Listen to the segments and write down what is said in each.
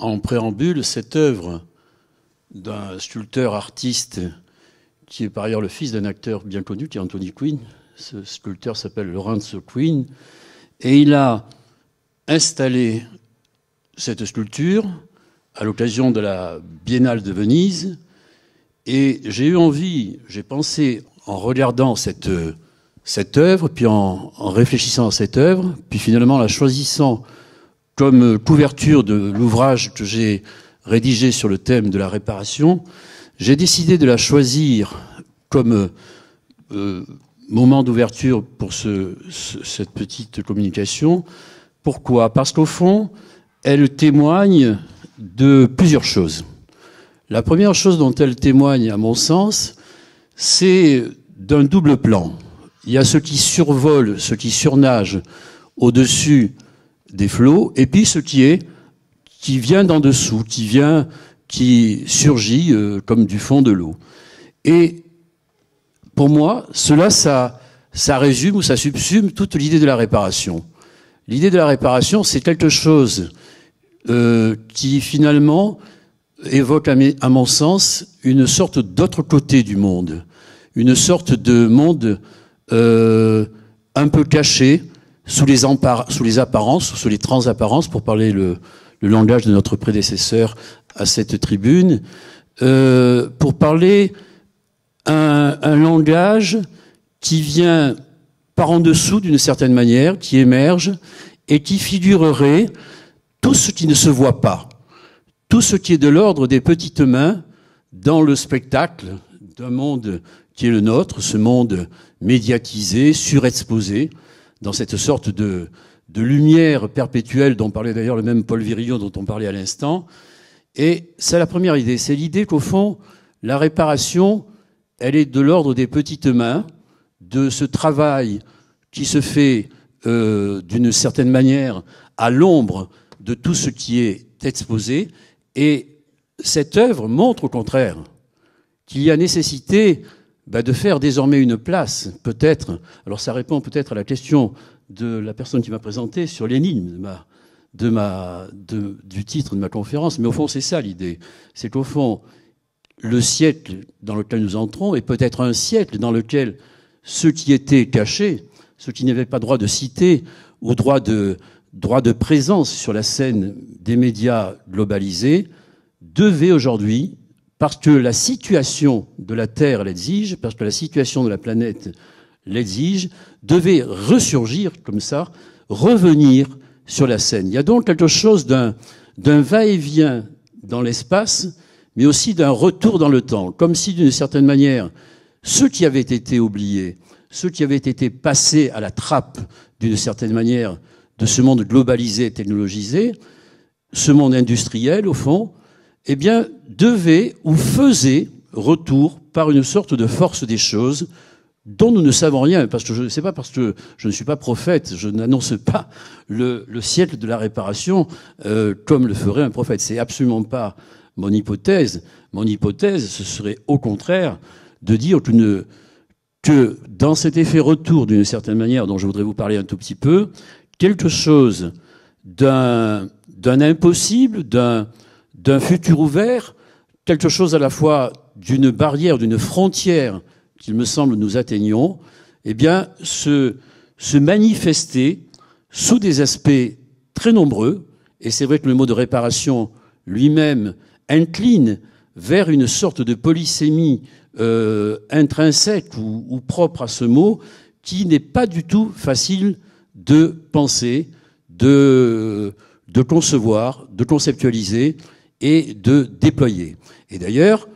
en préambule cette œuvre d'un sculpteur artiste qui est par ailleurs le fils d'un acteur bien connu, qui est Anthony Quinn. Ce sculpteur s'appelle Lorenzo Quinn. Et il a installé cette sculpture à l'occasion de la Biennale de Venise. Et j'ai pensé en regardant cette œuvre, puis en réfléchissant à cette œuvre, puis finalement la choisissant comme couverture de l'ouvrage que j'ai rédigé sur le thème de la réparation, j'ai décidé de la choisir comme moment d'ouverture pour cette petite communication. Pourquoi ? Parce qu'au fond, elle témoigne de plusieurs choses. La première chose dont elle témoigne, à mon sens, c'est d'un double plan. Il y a ce qui survole, ce qui surnage au-dessus des flots, et puis ce qui vient d'en dessous, qui surgit comme du fond de l'eau. Et pour moi, ça résume ou ça subsume toute l'idée de la réparation. L'idée de la réparation, c'est quelque chose qui finalement évoque, à mon sens, une sorte d'autre côté du monde, une sorte de monde un peu caché sous les apparences, sous les transapparences, pour parler le langage de notre prédécesseur à cette tribune, pour parler un langage qui vient par en dessous d'une certaine manière, qui émerge et qui figurerait tout ce qui ne se voit pas, tout ce qui est de l'ordre des petites mains dans le spectacle d'un monde qui est le nôtre, ce monde médiatisé, surexposé, dans cette sorte de lumière perpétuelle dont parlait d'ailleurs le même Paul Virilio dont on parlait à l'instant. Et c'est la première idée, c'est l'idée qu'au fond, la réparation, elle est de l'ordre des petites mains, de ce travail qui se fait d'une certaine manière à l'ombre de tout ce qui est exposé. Et cette œuvre montre au contraire qu'il y a nécessité de faire désormais une place, peut-être. Alors ça répond peut-être à la question de la personne qui m'a présenté sur l'énigme du titre de ma conférence, mais au fond c'est ça l'idée. C'est qu'au fond, le siècle dans lequel nous entrons est peut-être un siècle dans lequel ceux qui étaient cachés, ceux qui n'avaient pas droit de cité ou droit de présence sur la scène des médias globalisés, devaient aujourd'hui, parce que la situation de la Terre l'exige, parce que la situation de la planète l'exige, devaient ressurgir comme ça, revenir sur la scène. Il y a donc quelque chose d'un va-et-vient dans l'espace, mais aussi d'un retour dans le temps, comme si d'une certaine manière, ceux qui avaient été oubliés, ceux qui avaient été passés à la trappe d'une certaine manière de ce monde globalisé, technologisé, ce monde industriel au fond, eh bien, devaient ou faisaient retour par une sorte de force des choses dont nous ne savons rien, parce que c'est pas parce que je ne suis pas prophète, je n'annonce pas le siècle de la réparation comme le ferait un prophète. C'est absolument pas mon hypothèse. Mon hypothèse, ce serait au contraire de dire que dans cet effet retour, d'une certaine manière, dont je voudrais vous parler un tout petit peu, quelque chose d'un impossible, d'un futur ouvert, quelque chose à la fois d'une barrière, d'une frontière qu'il me semble nous atteignons, eh bien, se manifester sous des aspects très nombreux. Et c'est vrai que le mot de réparation lui-même incline vers une sorte de polysémie intrinsèque ou propre à ce mot, qui n'est pas du tout facile de penser, de concevoir, de conceptualiser et de déployer. Et d'ailleurs,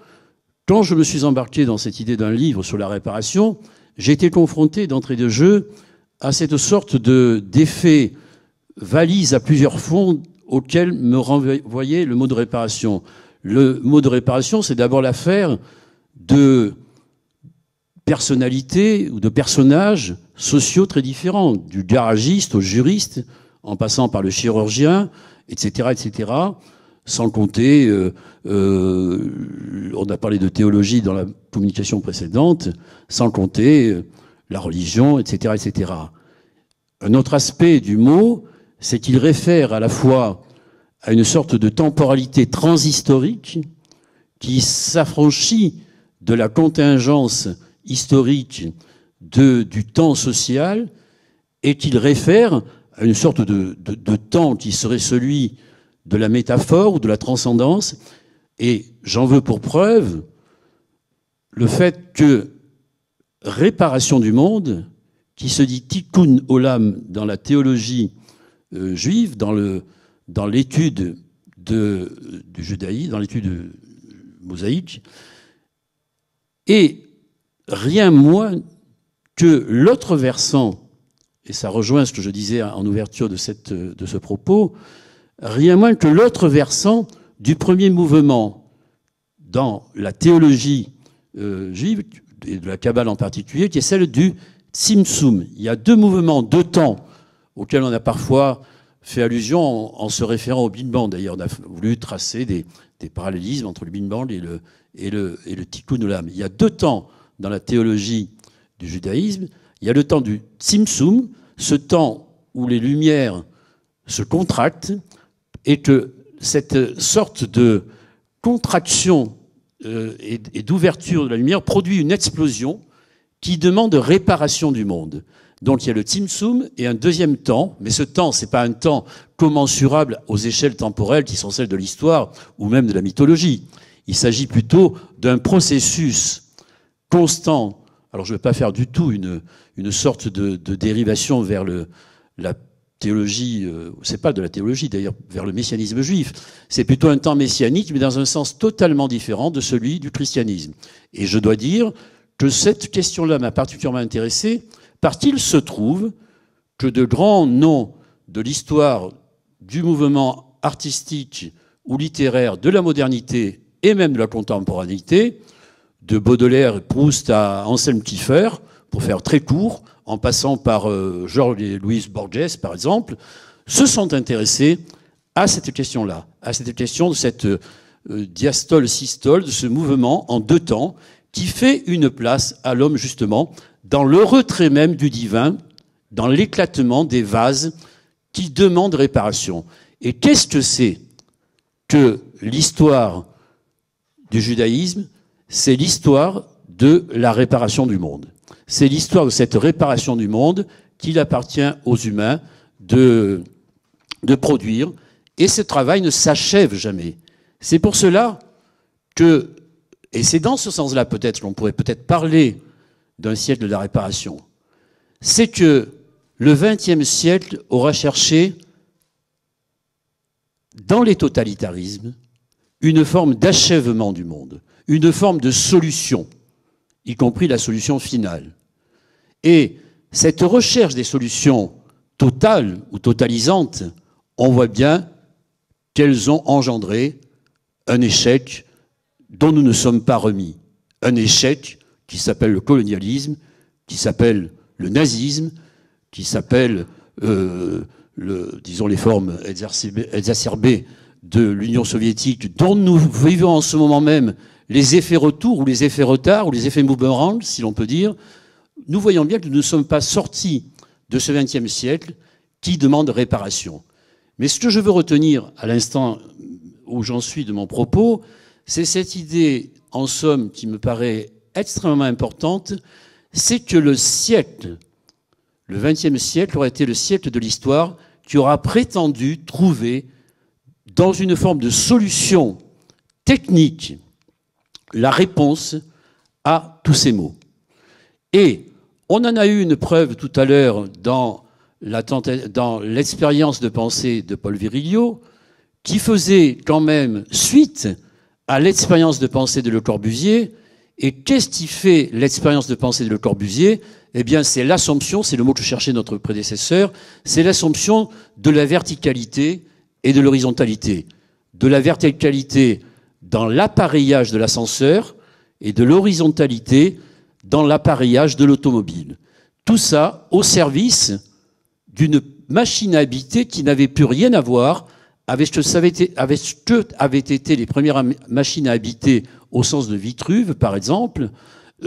quand je me suis embarqué dans cette idée d'un livre sur la réparation, j'ai été confronté d'entrée de jeu à cette sorte d'effet valise à plusieurs fonds auquel me renvoyait le mot de réparation. Le mot de réparation, c'est d'abord l'affaire de personnalités ou de personnages sociaux très différents, du garagiste au juriste, en passant par le chirurgien, etc., etc., sans compter, on a parlé de théologie dans la communication précédente, sans compter la religion, etc., etc. Un autre aspect du mot, c'est qu'il réfère à la fois à une sorte de temporalité transhistorique qui s'affranchit de la contingence historique du temps social et qu'il réfère à une sorte de temps qui serait celui de la métaphore ou de la transcendance. Et j'en veux pour preuve le fait que réparation du monde, qui se dit tikkun olam dans la théologie juive, dans l'étude du judaïsme, dans l'étude mosaïque, est rien moins que l'autre versant, et ça rejoint ce que je disais en ouverture de ce propos, rien moins que l'autre versant du premier mouvement dans la théologie juive, et de la Kabbale en particulier, qui est celle du Tzimtzum. Il y a deux mouvements, deux temps, auxquels on a parfois fait allusion en se référant au Big Bang. D'ailleurs, on a voulu tracer des parallélismes entre le Big Bang et le Tikkun Olam. Il y a deux temps dans la théologie du judaïsme. Il y a le temps du Tzimtzum, ce temps où les lumières se contractent, et que cette sorte de contraction et d'ouverture de la lumière produit une explosion qui demande réparation du monde. Donc il y a le Tzimtzum et un deuxième temps, mais ce temps, ce n'est pas un temps commensurable aux échelles temporelles qui sont celles de l'histoire ou même de la mythologie. Il s'agit plutôt d'un processus constant. Alors je ne vais pas faire du tout une sorte de dérivation vers la théologie, c'est pas de la théologie d'ailleurs, vers le messianisme juif. C'est plutôt un temps messianique, mais dans un sens totalement différent de celui du christianisme. Et je dois dire que cette question-là m'a particulièrement intéressé, parce qu'il se trouve que de grands noms de l'histoire du mouvement artistique ou littéraire de la modernité et même de la contemporanéité, de Baudelaire et Proust à Anselm Kiefer, pour faire très court, en passant par Georges et Louis Borges, par exemple, se sont intéressés à cette question-là, à cette question de cette diastole-systole, de ce mouvement en deux temps, qui fait une place à l'homme, justement, dans le retrait même du divin, dans l'éclatement des vases qui demandent réparation. Et qu'est-ce que c'est que l'histoire du judaïsme? C'est l'histoire de la réparation du monde. C'est l'histoire de cette réparation du monde qu'il appartient aux humains de produire. Et ce travail ne s'achève jamais. C'est pour cela que, et c'est dans ce sens-là peut-être qu'on pourrait peut-être parler d'un siècle de la réparation, c'est que le XXe siècle aura cherché, dans les totalitarismes, une forme d'achèvement du monde, une forme de solution, y compris la solution finale. Et cette recherche des solutions totales ou totalisantes, on voit bien qu'elles ont engendré un échec dont nous ne sommes pas remis. Un échec qui s'appelle le colonialisme, qui s'appelle le nazisme, qui s'appelle, disons, les formes exacerbées de l'Union soviétique, dont nous vivons en ce moment même les effets retours ou les effets retards ou les effets boomerang, si l'on peut dire. Nous voyons bien que nous ne sommes pas sortis de ce XXe siècle qui demande réparation. Mais ce que je veux retenir à l'instant où j'en suis de mon propos, c'est cette idée, en somme, qui me paraît extrêmement importante, c'est que le siècle, le XXe siècle, aurait été le siècle de l'histoire qui aura prétendu trouver, dans une forme de solution technique, la réponse à tous ces maux. Et on en a eu une preuve tout à l'heure dans l'expérience de pensée de Paul Virilio, qui faisait quand même suite à l'expérience de pensée de Le Corbusier. Et qu'est-ce qui fait l'expérience de pensée de Le Corbusier? Eh bien, c'est l'assomption, c'est le mot que cherchait notre prédécesseur, c'est l'assomption de la verticalité et de l'horizontalité. De la verticalité dans l'appareillage de l'ascenseur et de l'horizontalité dans l'appareillage de l'automobile. Tout ça au service d'une machine à habiter qui n'avait plus rien à voir avec ce que avaient été les premières machines à habiter au sens de Vitruve, par exemple,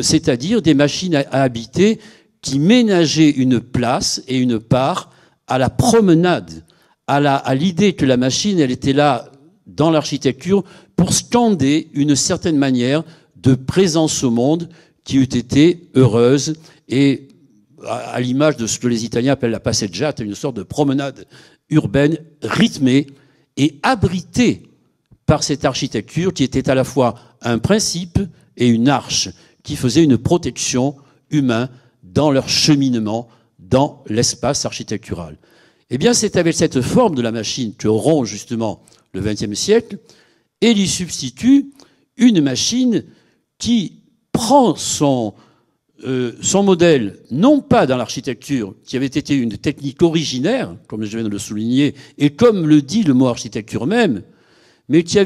c'est-à-dire des machines à habiter qui ménageaient une place et une part à la promenade, à l'idée que la machine, elle était là dans l'architecture pour scander une certaine manière de présence au monde qui eût été heureuse et à l'image de ce que les Italiens appellent la passeggiata, une sorte de promenade urbaine rythmée et abritée par cette architecture qui était à la fois un principe et une arche qui faisait une protection humaine dans leur cheminement dans l'espace architectural. Eh bien, c'est avec cette forme de la machine que rompt justement le XXe siècle et lui substitue une machine qui prend son modèle, non pas dans l'architecture, qui avait été une technique originaire, comme je viens de le souligner, et comme le dit le mot architecture même, mais qui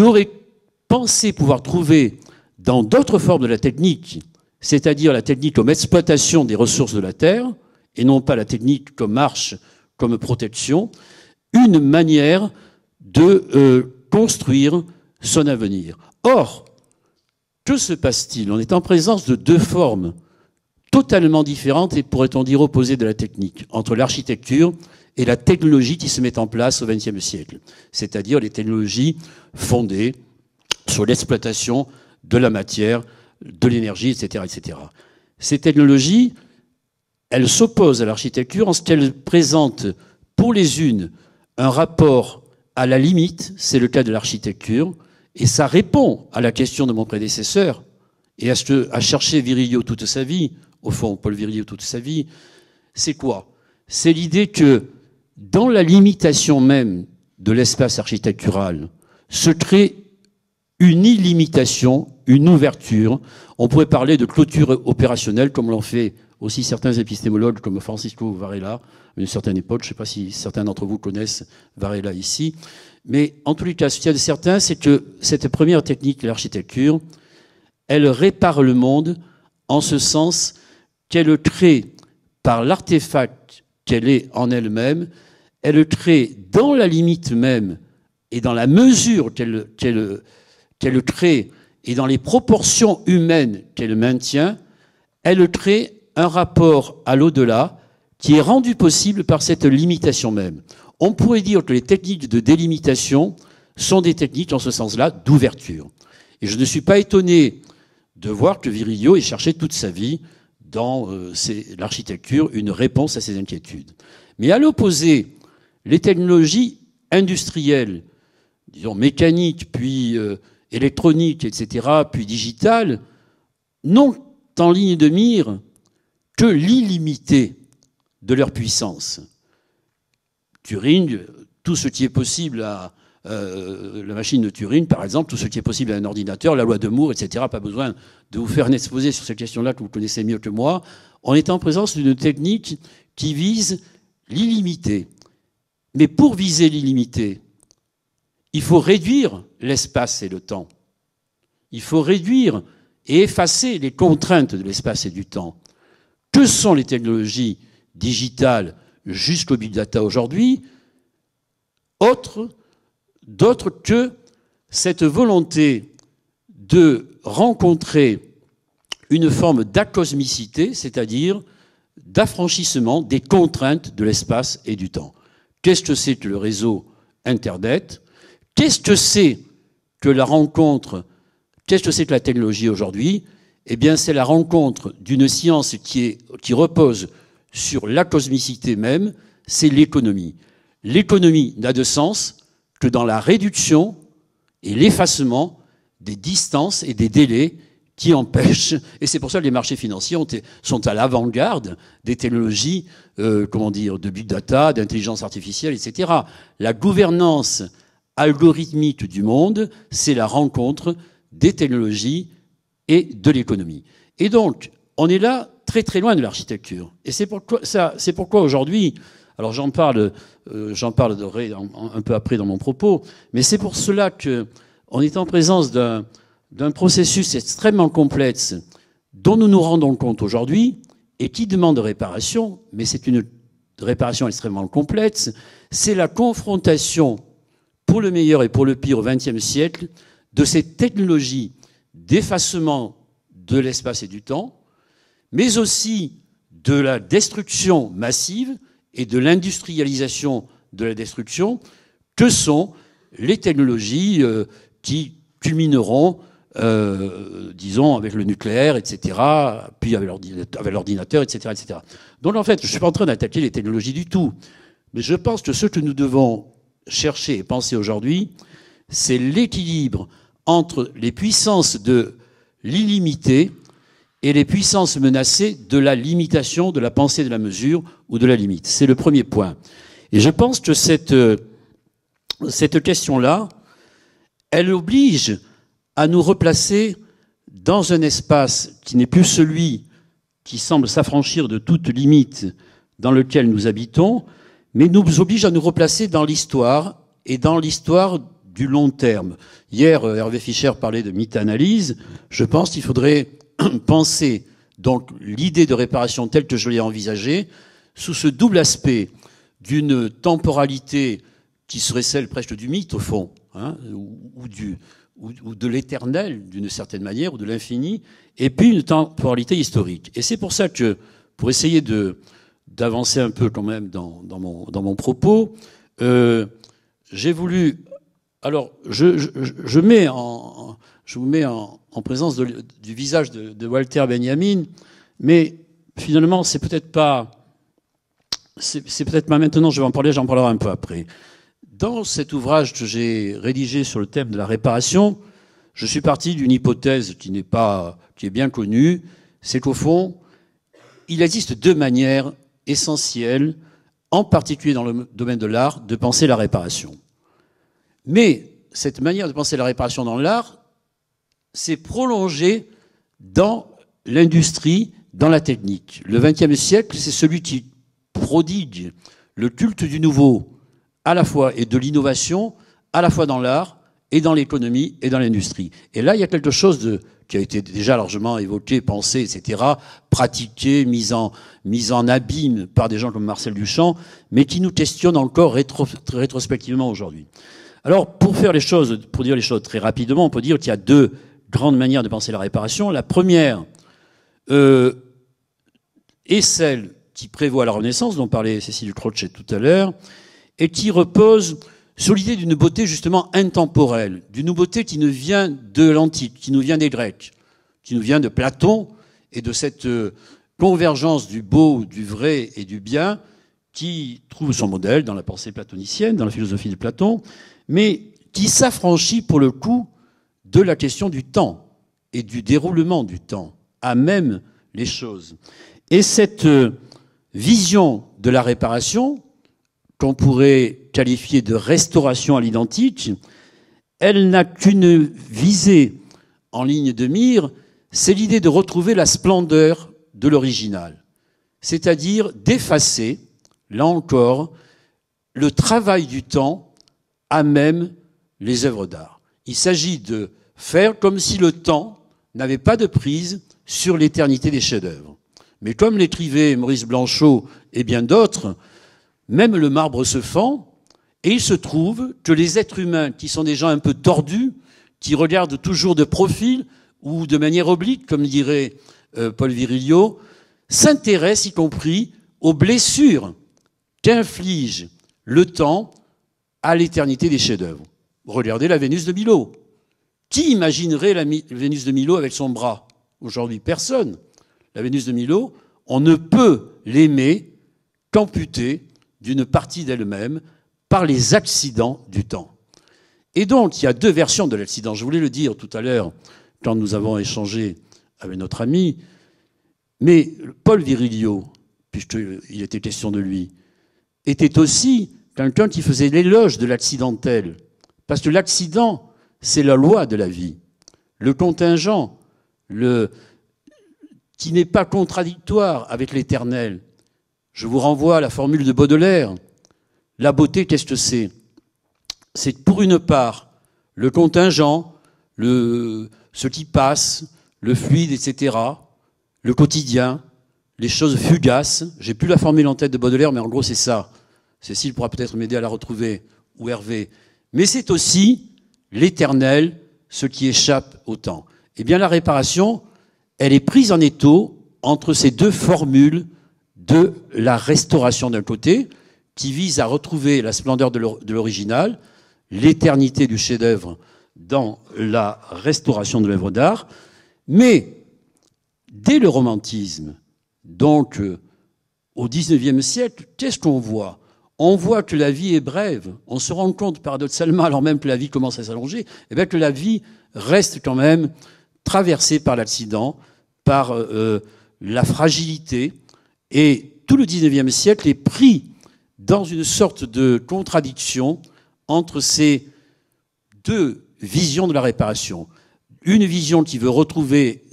aurait pensé pouvoir trouver dans d'autres formes de la technique, c'est-à-dire la technique comme exploitation des ressources de la Terre, et non pas la technique comme marche, comme protection, une manière de construire son avenir. Or, que se passe-t-il? On est en présence de deux formes totalement différentes et, pourrait-on dire, opposées de la technique, entre l'architecture et la technologie qui se met en place au XXe siècle, c'est-à-dire les technologies fondées sur l'exploitation de la matière, de l'énergie, etc., etc. Ces technologies, elles s'opposent à l'architecture en ce qu'elles présentent pour les unes un rapport à la limite, c'est le cas de l'architecture, et ça répond à la question de mon prédécesseur et à ce que a cherché Virilio toute sa vie, au fond, Paul Virilio toute sa vie. C'est quoi? C'est l'idée que dans la limitation même de l'espace architectural se crée une illimitation, une ouverture. On pourrait parler de clôture opérationnelle, comme l'ont fait aussi certains épistémologues comme Francisco Varela, à une certaine époque. Je ne sais pas si certains d'entre vous connaissent Varela ici. Mais en tous les cas, ce qu'il y a de certain, c'est que cette première technique de l'architecture, elle répare le monde en ce sens qu'elle crée, par l'artefact qu'elle est en elle-même, elle crée dans la limite même et dans la mesure qu'elle crée et dans les proportions humaines qu'elle maintient, elle crée un rapport à l'au-delà qui est rendu possible par cette limitation même. On pourrait dire que les techniques de délimitation sont des techniques, en ce sens-là, d'ouverture. Et je ne suis pas étonné de voir que Virilio ait cherché toute sa vie dans l'architecture une réponse à ces inquiétudes. Mais à l'opposé, les technologies industrielles, disons mécaniques, puis électroniques, etc., puis digitales, n'ont en ligne de mire que l'illimité de leur puissance. Turing, tout ce qui est possible à la machine de Turing, par exemple, tout ce qui est possible à un ordinateur, la loi de Moore, etc., pas besoin de vous faire un exposé sur ces questions-là que vous connaissez mieux que moi. On est en présence d'une technique qui vise l'illimité. Mais pour viser l'illimité, il faut réduire l'espace et le temps. Il faut réduire et effacer les contraintes de l'espace et du temps. Que sont les technologies digitales jusqu'au big data aujourd'hui, d'autres que cette volonté de rencontrer une forme d'acosmicité, c'est-à-dire d'affranchissement des contraintes de l'espace et du temps. Qu'est-ce que c'est que le réseau Internet? Qu'est-ce que c'est que la rencontre? Qu'est-ce que c'est que la technologie aujourd'hui? Eh bien, c'est la rencontre d'une science qui repose sur la cosmicité même, c'est l'économie. L'économie n'a de sens que dans la réduction et l'effacement des distances et des délais qui empêchent, et c'est pour ça que les marchés financiers sont à l'avant-garde des technologies, de big data, d'intelligence artificielle, etc. La gouvernance algorithmique du monde, c'est la rencontre des technologies et de l'économie. Et donc, on est là très très loin de l'architecture. Et c'est pourquoi aujourd'hui, alors j'en parlerai un peu après dans mon propos, mais c'est pour cela qu'on est en présence d'un processus extrêmement complexe dont nous nous rendons compte aujourd'hui et qui demande réparation, mais c'est une réparation extrêmement complexe, c'est la confrontation, pour le meilleur et pour le pire au XXe siècle, de ces technologies d'effacement de l'espace et du temps, mais aussi de la destruction massive et de l'industrialisation de la destruction que sont les technologies qui culmineront, disons, avec le nucléaire, etc., puis avec l'ordinateur, etc., etc. Donc, en fait, je ne suis pas en train d'attaquer les technologies du tout, mais je pense que ce que nous devons chercher et penser aujourd'hui, c'est l'équilibre entre les puissances de l'illimité et les puissances menacées de la limitation, de la pensée de la mesure ou de la limite. C'est le premier point. Et je pense que cette question-là, elle oblige à nous replacer dans un espace qui n'est plus celui qui semble s'affranchir de toute limite dans lequel nous habitons, mais nous oblige à nous replacer dans l'histoire et dans l'histoire du long terme. Hier, Hervé Fischer parlait de mythe-analyse. Je pense qu'il faudrait penser donc l'idée de réparation telle que je l'ai envisagée sous ce double aspect d'une temporalité qui serait celle presque du mythe au fond, hein, ou de l'éternel d'une certaine manière, ou de l'infini, et puis une temporalité historique. Et c'est pour ça que, pour essayer d'avancer un peu quand même dans mon propos, j'ai voulu... Alors, je vous mets en présence du visage de Walter Benjamin, mais finalement, c'est peut-être pas maintenant, j'en parlerai un peu après. Dans cet ouvrage que j'ai rédigé sur le thème de la réparation, je suis parti d'une hypothèse qui est bien connue, c'est qu'au fond, il existe deux manières essentielles, en particulier dans le domaine de l'art, de penser la réparation. Mais cette manière de penser la réparation dans l'art s'est prolongée dans l'industrie, dans la technique. Le XXe siècle, c'est celui qui prodigue le culte du nouveau à la fois et de l'innovation, à la fois dans l'art et dans l'économie et dans l'industrie. Et là, il y a quelque chose qui a été déjà largement évoqué, pensé, etc., pratiqué, mis en abîme par des gens comme Marcel Duchamp, mais qui nous questionne encore rétrospectivement aujourd'hui. Alors, pour dire les choses très rapidement, on peut dire qu'il y a deux grandes manières de penser la réparation. La première est celle qui prévoit la Renaissance, dont parlait Cécile Croce tout à l'heure, et qui repose sur l'idée d'une beauté justement intemporelle, d'une beauté qui nous vient de l'Antique, qui nous vient des Grecs, qui nous vient de Platon, et de cette convergence du beau, du vrai et du bien, qui trouve son modèle dans la pensée platonicienne, dans la philosophie de Platon, mais qui s'affranchit pour le coup de la question du temps et du déroulement du temps, à même les choses. Et cette vision de la réparation, qu'on pourrait qualifier de restauration à l'identique, elle n'a qu'une visée en ligne de mire, c'est l'idée de retrouver la splendeur de l'original, c'est-à-dire d'effacer, là encore, le travail du temps à même les œuvres d'art. Il s'agit de faire comme si le temps n'avait pas de prise sur l'éternité des chefs-d'œuvre. Mais comme l'écrivait Maurice Blanchot et bien d'autres, même le marbre se fend, et il se trouve que les êtres humains, qui sont des gens un peu tordus, qui regardent toujours de profil ou de manière oblique, comme dirait Paul Virilio, s'intéressent y compris aux blessures qu'inflige le temps à l'éternité des chefs-d'œuvre. Regardez la Vénus de Milo. Qui imaginerait la Vénus de Milo avec son bras? Aujourd'hui, personne. La Vénus de Milo, on ne peut l'aimer qu'amputée d'une partie d'elle-même par les accidents du temps. Et donc, il y a deux versions de l'accident. Je voulais le dire tout à l'heure quand nous avons échangé avec notre ami, mais Paul Virilio, puisqu'il était question de lui, était aussi quelqu'un qui faisait l'éloge de l'accidentel. Parce que l'accident, c'est la loi de la vie. Le contingent, qui n'est pas contradictoire avec l'éternel. Je vous renvoie à la formule de Baudelaire. La beauté, qu'est-ce que c'est? C'est pour une part le contingent, ce qui passe, le fluide, etc., le quotidien, les choses fugaces. J'ai plus la formule en tête de Baudelaire, mais en gros, c'est ça. Cécile pourra peut-être m'aider à la retrouver, ou Hervé. Mais c'est aussi l'éternel, ce qui échappe au temps. Eh bien, la réparation, elle est prise en étau entre ces deux formules de la restauration d'un côté, qui vise à retrouver la splendeur de l'original, l'éternité du chef-d'œuvre dans la restauration de l'œuvre d'art. Mais dès le romantisme, donc au XIXe siècle, qu'est-ce qu'on voit? On voit que la vie est brève. On se rend compte, paradoxalement, alors même que la vie commence à s'allonger, eh bien que la vie reste quand même traversée par l'accident, par la fragilité. Et tout le XIXe siècle est pris dans une sorte de contradiction entre ces deux visions de la réparation. Une vision qui veut retrouver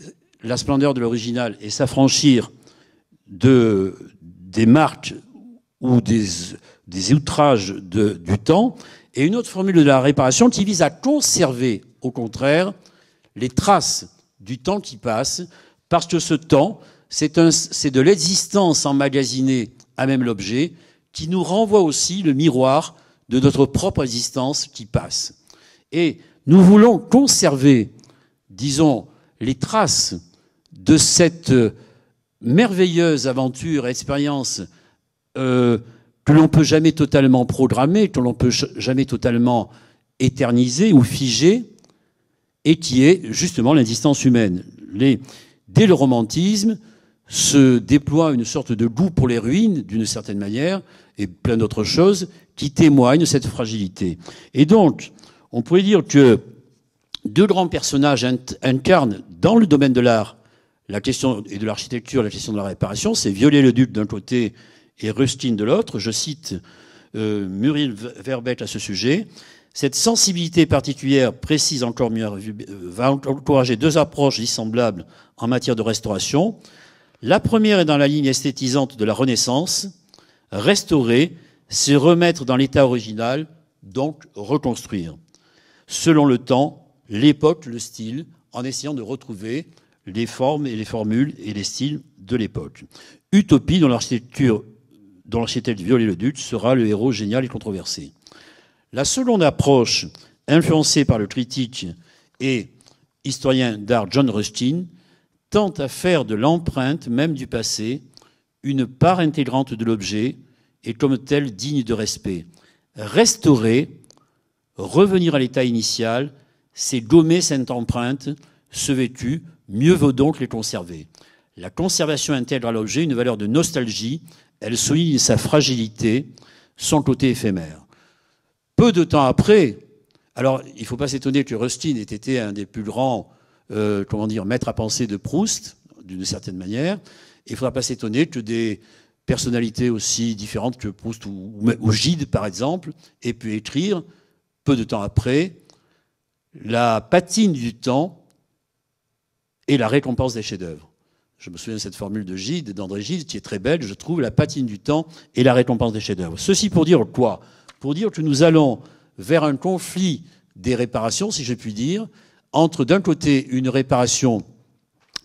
la splendeur de l'original et s'affranchir des marques ou des outrages du temps, et une autre formule de la réparation qui vise à conserver, au contraire, les traces du temps qui passe, parce que ce temps, c'est de l'existence emmagasinée à même l'objet, qui nous renvoie aussi le miroir de notre propre existence qui passe. Et nous voulons conserver, disons, les traces de cette merveilleuse aventure, expérience que l'on ne peut jamais totalement programmer, que l'on ne peut jamais totalement éterniser ou figer, et qui est justement l'existence humaine. Dès le romantisme, se déploie une sorte de goût pour les ruines, d'une certaine manière, et plein d'autres choses, qui témoignent de cette fragilité. Et donc, on pourrait dire que deux grands personnages incarnent, dans le domaine de l'art, la question et de l'architecture, la question de la réparation. C'est Viollet-le-Duc d'un côté et Ruskin de l'autre. Je cite Muriel Verbeek à ce sujet. Cette sensibilité particulière, précise encore mieux, va encourager deux approches dissemblables en matière de restauration. La première est dans la ligne esthétisante de la Renaissance. Restaurer, c'est remettre dans l'état original, donc reconstruire. Selon le temps, l'époque, le style, en essayant de retrouver les formes et les formules et les styles de l'époque. Utopie dont l'architecte Viollet-le-Duc sera le héros génial et controversé. La seconde approche, influencée par le critique et historien d'art John Ruskin, tente à faire de l'empreinte même du passé une part intégrante de l'objet et comme telle digne de respect. Restaurer, revenir à l'état initial, c'est gommer cette empreinte, ce vécu, mieux vaut donc les conserver. La conservation intègre à l'objet une valeur de nostalgie, elle souligne sa fragilité, son côté éphémère. Peu de temps après, alors il ne faut pas s'étonner que Ruskin ait été un des plus grands maîtres à penser de Proust, d'une certaine manière, et il ne faudra pas s'étonner que des personnalités aussi différentes que Proust ou Gide, par exemple, aient pu écrire, peu de temps après, la patine du temps et la récompense des chefs-d'œuvre. Je me souviens de cette formule de Gide, d'André Gide, qui est très belle, je trouve, la patine du temps et la récompense des chefs-d'œuvre. Ceci pour dire quoi? Pour dire que nous allons vers un conflit des réparations, si je puis dire, entre d'un côté une réparation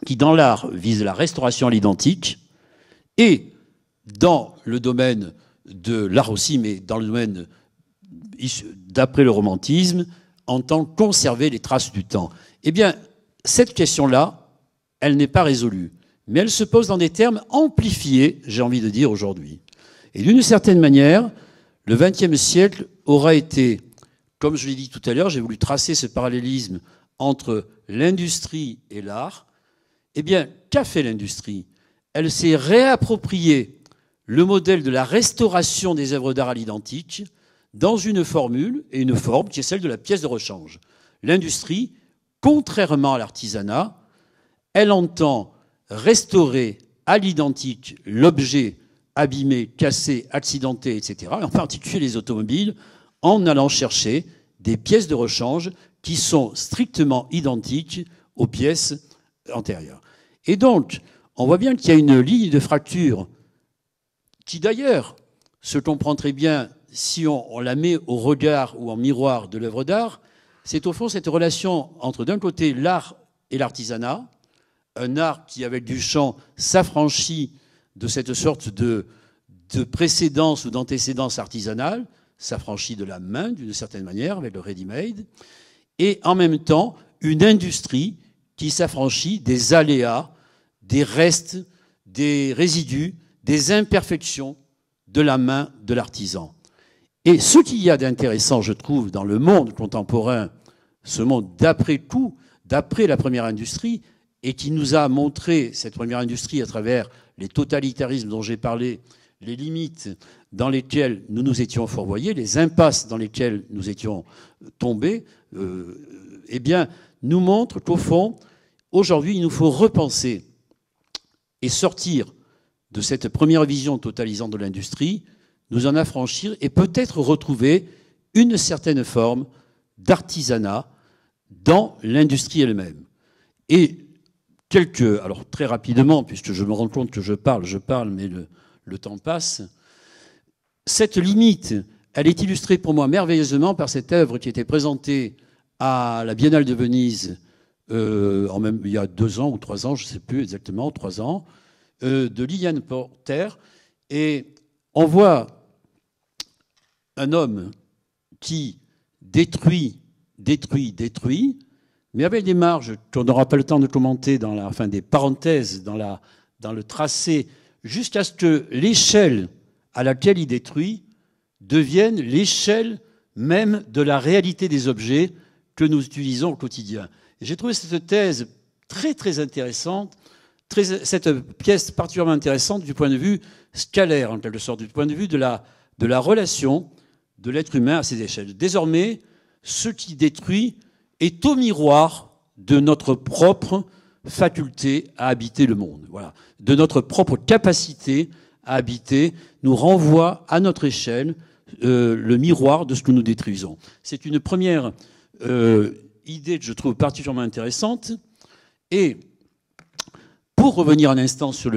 qui, dans l'art, vise la restauration à l'identique, et dans le domaine de l'art aussi, mais dans le domaine d'après le romantisme, entend conserver les traces du temps. Eh bien, cette question-là, elle n'est pas résolue, mais elle se pose dans des termes amplifiés, j'ai envie de dire, aujourd'hui. Et d'une certaine manière, le XXe siècle aura été, comme je l'ai dit tout à l'heure, j'ai voulu tracer ce parallélisme entre l'industrie et l'art. Eh bien, qu'a fait l'industrie? Elle s'est réappropriée le modèle de la restauration des œuvres d'art à l'identique dans une formule et une forme qui est celle de la pièce de rechange. L'industrie, contrairement à l'artisanat, elle entend restaurer à l'identique l'objet abîmé, cassé, accidenté, etc., en particulier les automobiles, en allant chercher des pièces de rechange qui sont strictement identiques aux pièces antérieures. Et donc, on voit bien qu'il y a une ligne de fracture qui, d'ailleurs, se comprend très bien si on la met au regard ou en miroir de l'œuvre d'art. C'est au fond cette relation entre, d'un côté, l'art et l'artisanat, un art qui, avec Duchamp, s'affranchit de cette sorte de précédence ou d'antécédence artisanale, s'affranchit de la main, d'une certaine manière, avec le ready-made, et en même temps, une industrie qui s'affranchit des aléas, des restes, des résidus, des imperfections de la main de l'artisan. Et ce qu'il y a d'intéressant, je trouve, dans le monde contemporain, ce monde d'après tout, d'après la première industrie, et qui nous a montré, cette première industrie, à travers les totalitarismes dont j'ai parlé, les limites dans lesquelles nous nous étions fourvoyés, les impasses dans lesquelles nous étions tombés, eh bien, nous montre qu'au fond, aujourd'hui, il nous faut repenser et sortir de cette première vision totalisante de l'industrie, nous en affranchir et peut-être retrouver une certaine forme d'artisanat dans l'industrie elle-même. Et alors très rapidement, puisque je me rends compte que je parle, mais le temps passe, cette limite, elle est illustrée pour moi merveilleusement par cette œuvre qui était présentée à la Biennale de Venise il y a 2 ans ou 3 ans, je ne sais plus exactement, 3 ans, de Liliane Porter. Et on voit un homme qui détruit, mais avec des marges qu'on n'aura pas le temps de commenter, des parenthèses dans le tracé, jusqu'à ce que l'échelle à laquelle il détruit devienne l'échelle même de la réalité des objets que nous utilisons au quotidien. Et j'ai trouvé cette thèse très, très intéressante, cette pièce particulièrement intéressante du point de vue scalaire, en quelque sorte, du point de vue de la relation de l'être humain à ces échelles. Désormais, ce qui détruit est au miroir de notre propre faculté à habiter le monde. Voilà. De notre propre capacité à habiter, nous renvoie à notre échelle le miroir de ce que nous détruisons. C'est une première idée que je trouve particulièrement intéressante. Et pour revenir un instant sur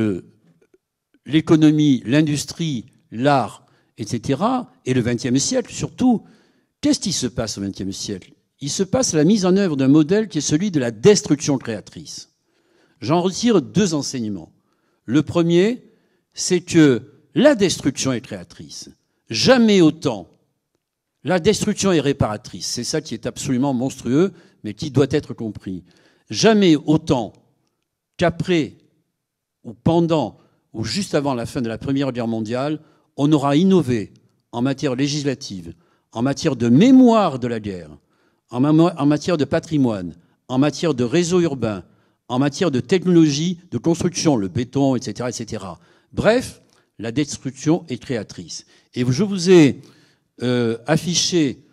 l'économie, l'industrie, l'art, etc., et le XXe siècle surtout, qu'est-ce qui se passe au XXe siècle ? Il se passe la mise en œuvre d'un modèle qui est celui de la destruction créatrice. J'en retire 2 enseignements. Le premier, c'est que la destruction est créatrice. Jamais autant. La destruction est réparatrice. C'est ça qui est absolument monstrueux, mais qui doit être compris. Jamais autant qu'après, ou pendant, ou juste avant la fin de la Première Guerre mondiale, on aura innové en matière législative, en matière de mémoire de la guerre, en matière de patrimoine, en matière de réseau urbain, en matière de technologie, de construction, le béton, etc., etc. Bref, la destruction est créatrice. Et je vous ai affiché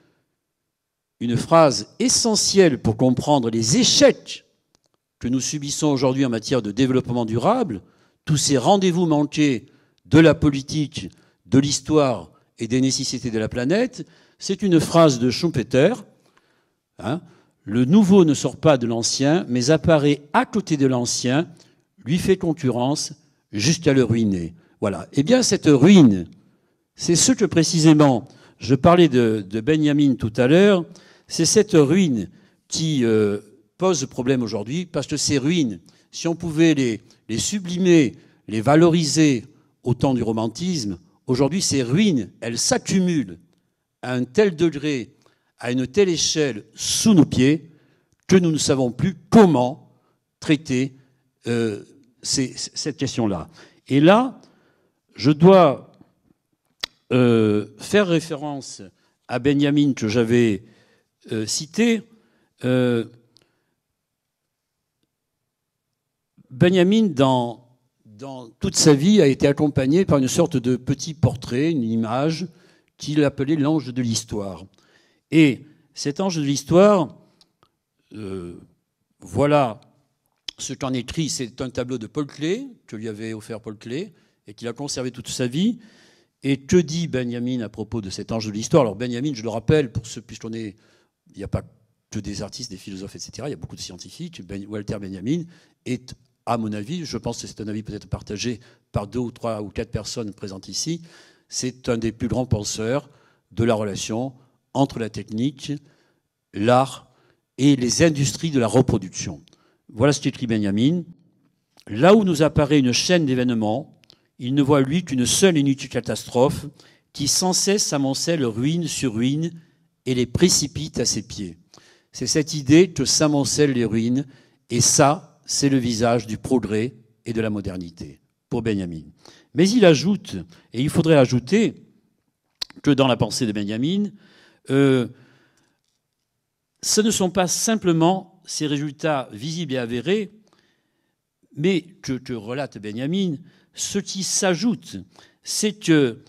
une phrase essentielle pour comprendre les échecs que nous subissons aujourd'hui en matière de développement durable, tous ces rendez-vous manqués de la politique, de l'histoire et des nécessités de la planète. C'est une phrase de Schumpeter. Le nouveau ne sort pas de l'ancien, mais apparaît à côté de l'ancien, lui fait concurrence jusqu'à le ruiner. Voilà. Eh bien, cette ruine, c'est ce que précisément, je parlais de Benjamin tout à l'heure, c'est cette ruine qui pose problème aujourd'hui, parce que ces ruines, si on pouvait les sublimer, les valoriser au temps du romantisme, aujourd'hui, ces ruines, elles s'accumulent à un tel degré, à une telle échelle sous nos pieds, que nous ne savons plus comment traiter cette question-là. Et là, je dois faire référence à Benjamin que j'avais cité. Benjamin, dans toute sa vie, a été accompagné par une sorte de petit portrait, une image, qu'il appelait l'ange de l'histoire. Et cet ange de l'histoire, voilà ce qu'en écrit, c'est un tableau de Paul Klee, que lui avait offert Paul Klee, et qu'il a conservé toute sa vie. Et que dit Benjamin à propos de cet ange de l'histoire ? Alors Benjamin, je le rappelle, puisqu'on est, il n'y a pas que des artistes, des philosophes, etc., il y a beaucoup de scientifiques. Walter Benjamin est, à mon avis, je pense que c'est un avis peut-être partagé par 2 ou 3 ou 4 personnes présentes ici, c'est un des plus grands penseurs de la relation entre la technique, l'art et les industries de la reproduction. Voilà ce qu'écrit Benjamin. Là où nous apparaît une chaîne d'événements, il ne voit lui qu'une seule et inutile catastrophe qui sans cesse amoncelle ruine sur ruine et les précipite à ses pieds. C'est cette idée que s'amoncellent les ruines, et ça, c'est le visage du progrès et de la modernité. pour Benjamin. Mais il ajoute, et il faudrait ajouter, que dans la pensée de Benjamin, ce ne sont pas simplement ces résultats visibles et avérés, mais que relate Benjamin, ce qui s'ajoute, c'est que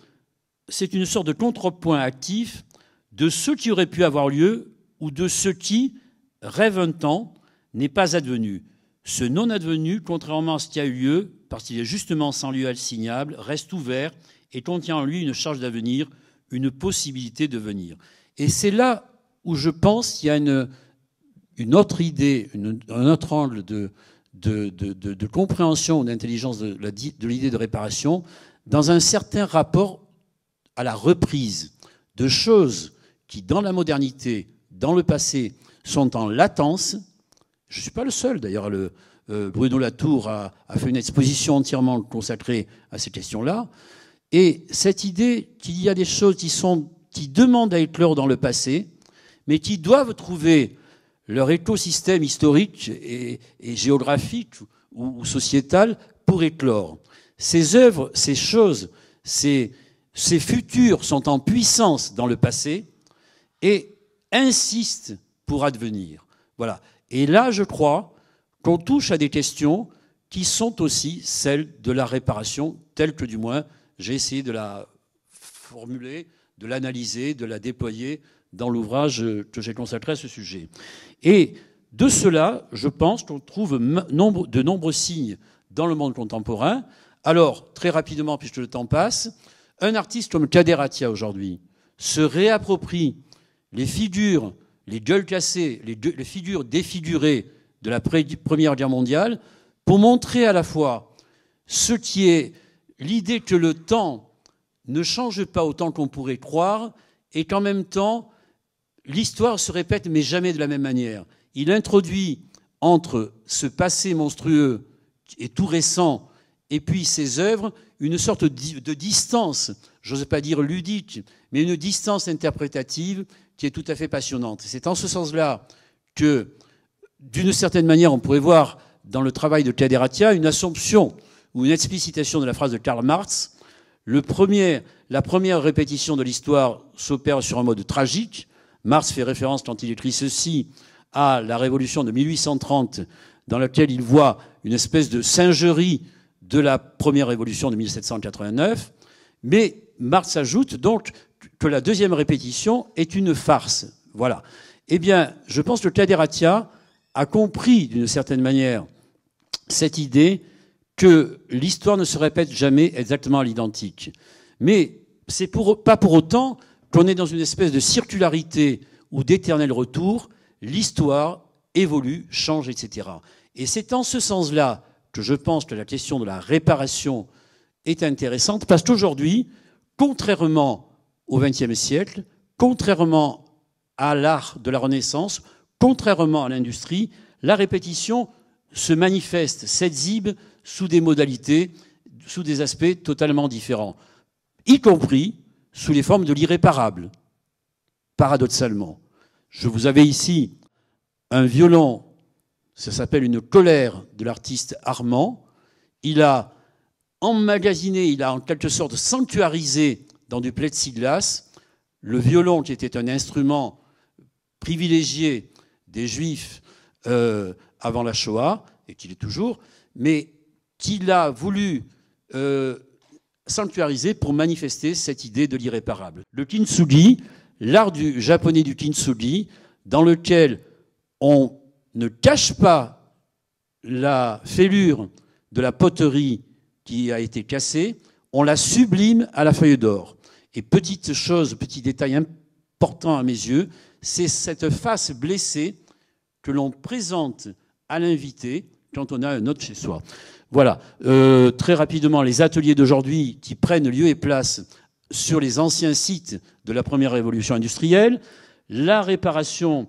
c'est une sorte de contrepoint actif de ce qui aurait pu avoir lieu ou de ce qui, rêve un temps, n'est pas advenu. Ce non-advenu, contrairement à ce qui a eu lieu, parce qu'il est justement sans lieu assignable, reste ouvert et contient en lui une charge d'avenir, une possibilité de venir. Et c'est là où je pense qu'il y a une autre idée, un autre angle de compréhension, d'intelligence de l'idée de réparation, dans un certain rapport à la reprise de choses qui, dans la modernité, dans le passé, sont en latence. Je ne suis pas le seul, d'ailleurs. Bruno Latour a fait une exposition entièrement consacrée à ces questions-là. Et cette idée qu'il y a des choses qui demandent à éclore dans le passé, mais qui doivent trouver leur écosystème historique et géographique ou sociétal pour éclore. Ces œuvres, ces choses, ces futurs sont en puissance dans le passé et insistent pour advenir. Voilà. Et là, je crois qu'on touche à des questions qui sont aussi celles de la réparation, telle que du moins j'ai essayé de la formuler, de l'analyser, de la déployer dans l'ouvrage que j'ai consacré à ce sujet. Et de cela, je pense qu'on trouve de nombreux signes dans le monde contemporain. Alors, très rapidement, puisque le temps passe, un artiste comme Kader Attia aujourd'hui se réapproprie les figures, les gueules cassées, les figures défigurées de la Première Guerre mondiale pour montrer à la fois ce qui est l'idée que le temps ne change pas autant qu'on pourrait croire et qu'en même temps, l'histoire se répète mais jamais de la même manière. Il introduit entre ce passé monstrueux et tout récent et puis ses œuvres une sorte de distance, j'ose pas dire ludique, mais une distance interprétative qui est tout à fait passionnante. C'est en ce sens-là que, d'une certaine manière, on pourrait voir dans le travail de Kader Attia une assomption ou une explicitation de la phrase de Karl Marx. La première répétition de l'histoire s'opère sur un mode tragique. Marx fait référence, quand il écrit ceci, à la Révolution de 1830, dans laquelle il voit une espèce de singerie de la première révolution de 1789. Mais Marx ajoute donc que la deuxième répétition est une farce. Voilà. Eh bien, je pense que Kader Attia a compris, d'une certaine manière, cette idée que l'histoire ne se répète jamais exactement à l'identique. Mais c'est pas pour autant qu'on est dans une espèce de circularité ou d'éternel retour. L'histoire évolue, change, etc. Et c'est en ce sens-là que je pense que la question de la réparation est intéressante, parce qu'aujourd'hui, contrairement au XXe siècle, contrairement à l'art de la Renaissance, contrairement à l'industrie, la répétition se manifeste, s'exhibe sous des modalités, sous des aspects totalement différents, y compris sous les formes de l'irréparable, paradoxalement. Je vous avais ici un violon, ça s'appelle une colère de l'artiste Armand. Il a emmagasiné, il a en quelque sorte sanctuarisé dans du plexiglas le violon qui était un instrument privilégié des Juifs avant la Shoah, et qu'il est toujours, mais qu'il a voulu sanctuariser pour manifester cette idée de l'irréparable. Le kintsugi, l'art japonais du kintsugi, dans lequel on ne cache pas la fêlure de la poterie qui a été cassée, on la sublime à la feuille d'or. Et petite chose, petit détail important à mes yeux, c'est cette face blessée que l'on présente à l'invité quand on a un hôte chez soi. Voilà. Très rapidement, les ateliers d'aujourd'hui qui prennent lieu et place sur les anciens sites de la première révolution industrielle, la réparation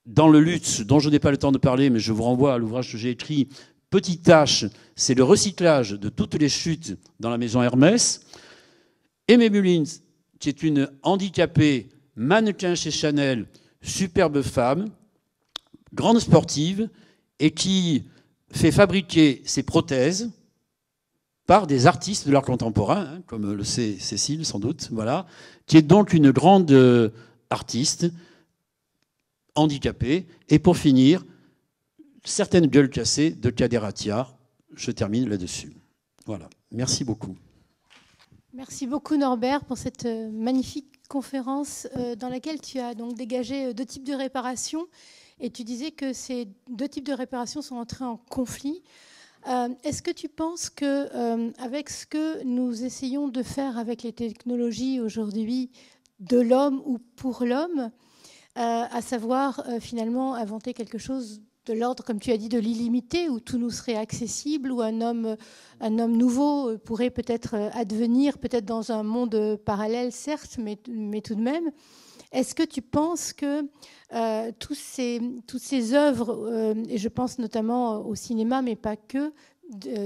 dans le luxe, dont je n'ai pas le temps de parler, mais je vous renvoie à l'ouvrage que j'ai écrit, Petite tâche, c'est le recyclage de toutes les chutes dans la maison Hermès. Aimée Mullins, qui est une handicapée, mannequin chez Chanel, superbe femme, grande sportive, et qui fait fabriquer ses prothèses par des artistes de l'art contemporain, hein, comme le sait Cécile sans doute, voilà, qui est donc une grande artiste handicapée. Et pour finir, certaines gueules cassées de Kader Attia. Je termine là-dessus. Voilà. Merci beaucoup. Merci beaucoup Norbert pour cette magnifique conférence dans laquelle tu as donc dégagé deux types de réparation et tu disais que ces deux types de réparation sont entrés en conflit. Est-ce que tu penses que avec ce que nous essayons de faire avec les technologies aujourd'hui de l'homme ou pour l'homme, à savoir finalement inventer quelque chose de l'ordre, comme tu as dit, de l'illimité, où tout nous serait accessible, où un homme nouveau pourrait peut-être advenir, peut-être dans un monde parallèle, certes, mais tout de même. Est-ce que tu penses que toutes ces œuvres, et je pense notamment au cinéma, mais pas que,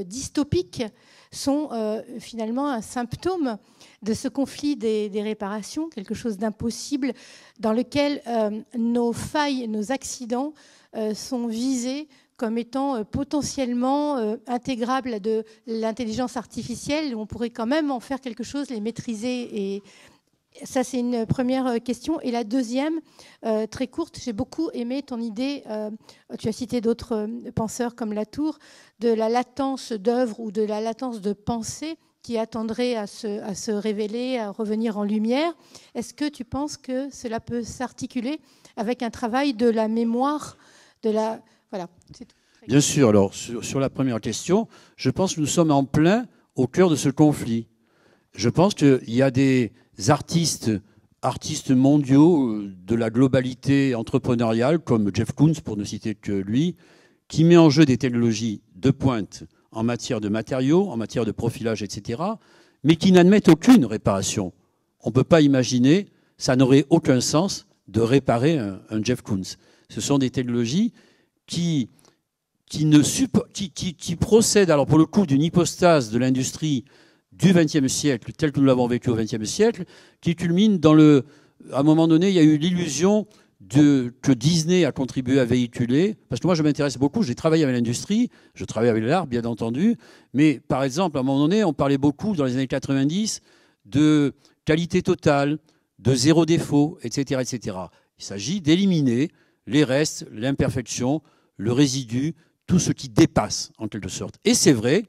dystopiques, sont finalement un symptôme de ce conflit des réparations, quelque chose d'impossible, dans lequel nos failles, nos accidents sont visés comme étant potentiellement intégrables à de l'intelligence artificielle. On pourrait quand même en faire quelque chose, les maîtriser. Et ça, c'est une première question. Et la deuxième, très courte, j'ai beaucoup aimé ton idée, tu as cité d'autres penseurs comme Latour, de la latence d'œuvre ou de la latence de pensée qui attendrait à se révéler, à revenir en lumière. Est-ce que tu penses que cela peut s'articuler avec un travail de la mémoire voilà, c'est tout. Bien sûr. Alors, sur la première question, je pense que nous sommes en plein au cœur de ce conflit. Je pense qu'il y a des artistes mondiaux de la globalité entrepreneuriale, comme Jeff Koons, pour ne citer que lui, qui met en jeu des technologies de pointe en matière de matériaux, en matière de profilage, etc., mais qui n'admettent aucune réparation. On ne peut pas imaginer, ça n'aurait aucun sens de réparer un Jeff Koons. Ce sont des technologies qui procèdent, alors pour le coup, d'une hypostase de l'industrie du XXe siècle, tel que nous l'avons vécu au XXe siècle, qui culmine dans à un moment donné, il y a eu l'illusion que Disney a contribué à véhiculer, parce que moi je m'intéresse beaucoup, j'ai travaillé avec l'industrie, je travaille avec l'art bien entendu, mais par exemple à un moment donné on parlait beaucoup dans les années 90 de qualité totale, de zéro défaut, etc. etc. Il s'agit d'éliminer les restes, l'imperfection, le résidu, tout ce qui dépasse en quelque sorte. Et c'est vrai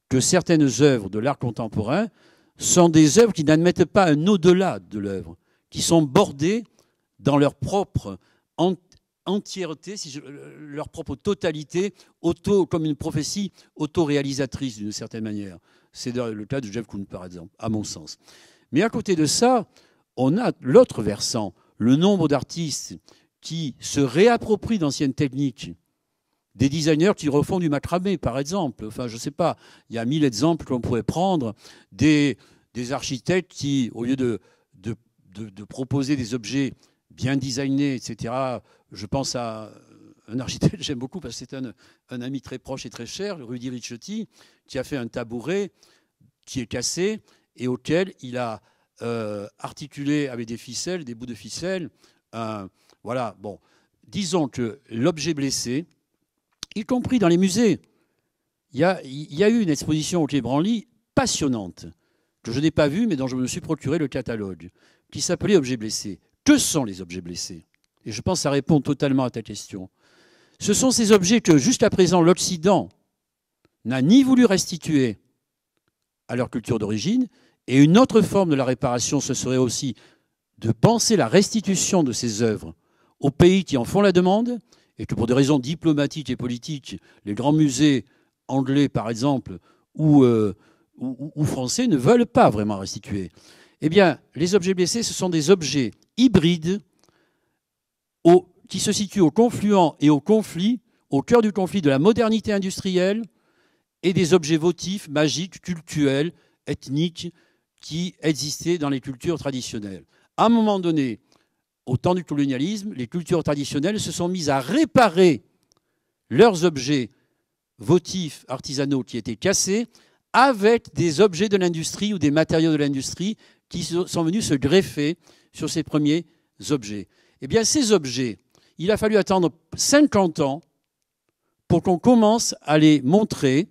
que certaines œuvres de l'art contemporain sont des œuvres qui n'admettent pas un au-delà de l'œuvre, qui sont bordées dans leur propre entièreté, leur propre totalité, comme une prophétie autoréalisatrice d'une certaine manière. C'est le cas de Jeff Koons, par exemple, à mon sens. Mais à côté de ça, on a l'autre versant, le nombre d'artistes qui se réapproprient d'anciennes techniques. Des designers qui refont du macramé, par exemple. Enfin, je ne sais pas, il y a 1000 exemples qu'on pourrait prendre. Des architectes qui, au lieu de proposer des objets bien designés, etc., je pense à un architecte que j'aime beaucoup parce que c'est un ami très proche et très cher, Rudy Ricciotti, qui a fait un tabouret qui est cassé et auquel il a articulé avec des ficelles, des bouts de ficelle. Voilà, bon. Disons que l'objet blessé, y compris dans les musées, il y a eu une exposition au Quai Branly passionnante, que je n'ai pas vue, mais dont je me suis procuré le catalogue, qui s'appelait Objets blessés. Que sont les objets blessés? Et je pense que ça répond totalement à ta question. Ce sont ces objets que, jusqu'à présent, l'Occident n'a ni voulu restituer à leur culture d'origine, et une autre forme de la réparation, ce serait aussi de penser la restitution de ces œuvres aux pays qui en font la demande, et que pour des raisons diplomatiques et politiques, les grands musées anglais, par exemple, ou français, ne veulent pas vraiment restituer. Eh bien, les objets blessés, ce sont des objets hybrides qui se situent au confluent et au conflit, au cœur du conflit de la modernité industrielle et des objets votifs, magiques, cultuels, ethniques, qui existaient dans les cultures traditionnelles. À un moment donné, au temps du colonialisme, les cultures traditionnelles se sont mises à réparer leurs objets votifs artisanaux qui étaient cassés avec des objets de l'industrie ou des matériaux de l'industrie qui sont venus se greffer sur ces premiers objets. Eh bien, ces objets, il a fallu attendre 50 ans pour qu'on commence à les montrer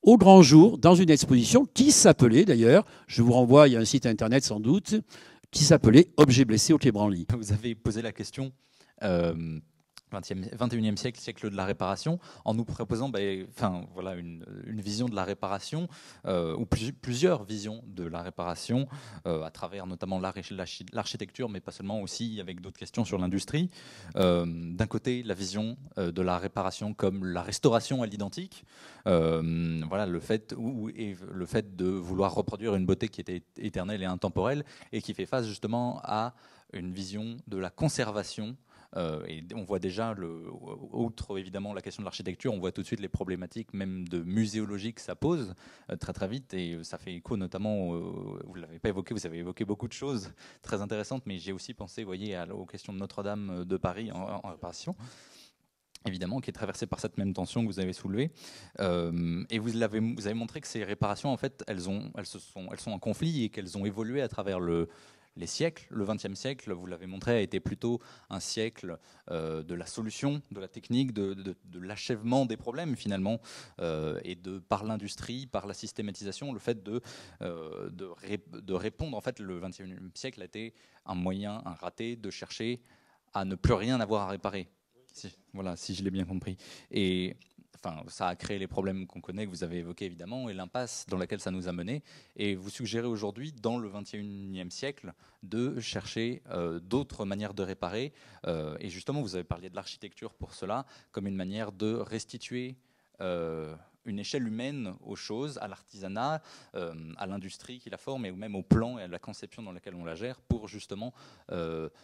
au grand jour dans une exposition qui s'appelait d'ailleurs, je vous renvoie, il y a un site internet sans doute, qui s'appelait Objets blessés au Quai Branly. Vous avez posé la question 21e siècle, siècle de la réparation, en nous proposant voilà, une vision de la réparation, ou plusieurs visions de la réparation, à travers notamment l'architecture, mais pas seulement, aussi avec d'autres questions sur l'industrie. D'un côté, la vision de la réparation comme la restauration à l'identique, voilà, le fait de vouloir reproduire une beauté qui était éternelle et intemporelle, et qui fait face justement à une vision de la conservation. Et on voit déjà, outre évidemment la question de l'architecture, on voit tout de suite les problématiques même de muséologie que ça pose très très vite, et ça fait écho notamment, vous ne l'avez pas évoqué, vous avez évoqué beaucoup de choses très intéressantes, mais j'ai aussi pensé, vous voyez, aux questions de Notre-Dame de Paris en réparation, évidemment, qui est traversée par cette même tension que vous avez soulevée. Et vous avez montré que ces réparations, en fait, elles sont en conflit et qu'elles ont évolué à travers les siècles. Le XXe siècle, vous l'avez montré, a été plutôt un siècle de la solution, de la technique, de l'achèvement des problèmes finalement, et par l'industrie, par la systématisation, le fait de répondre. En fait, le XXe siècle a été un moyen, un raté, de chercher à ne plus rien avoir à réparer. Voilà, si je l'ai bien compris. Et enfin, ça a créé les problèmes qu'on connaît, que vous avez évoqués évidemment, et l'impasse dans laquelle ça nous a menés. Et vous suggérez aujourd'hui, dans le XXIe siècle, de chercher d'autres manières de réparer. Et justement, vous avez parlé de l'architecture pour cela, comme une manière de restituer une échelle humaine aux choses, à l'artisanat, à l'industrie qui la forme, et même au plan et à la conception dans laquelle on la gère, pour justement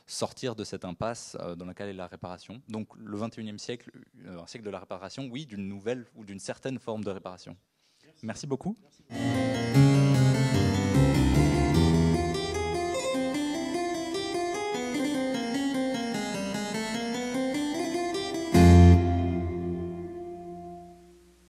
sortir de cette impasse dans laquelle est la réparation. Donc le XXIe siècle, un siècle de la réparation, oui, d'une nouvelle ou d'une certaine forme de réparation. Merci beaucoup. Merci.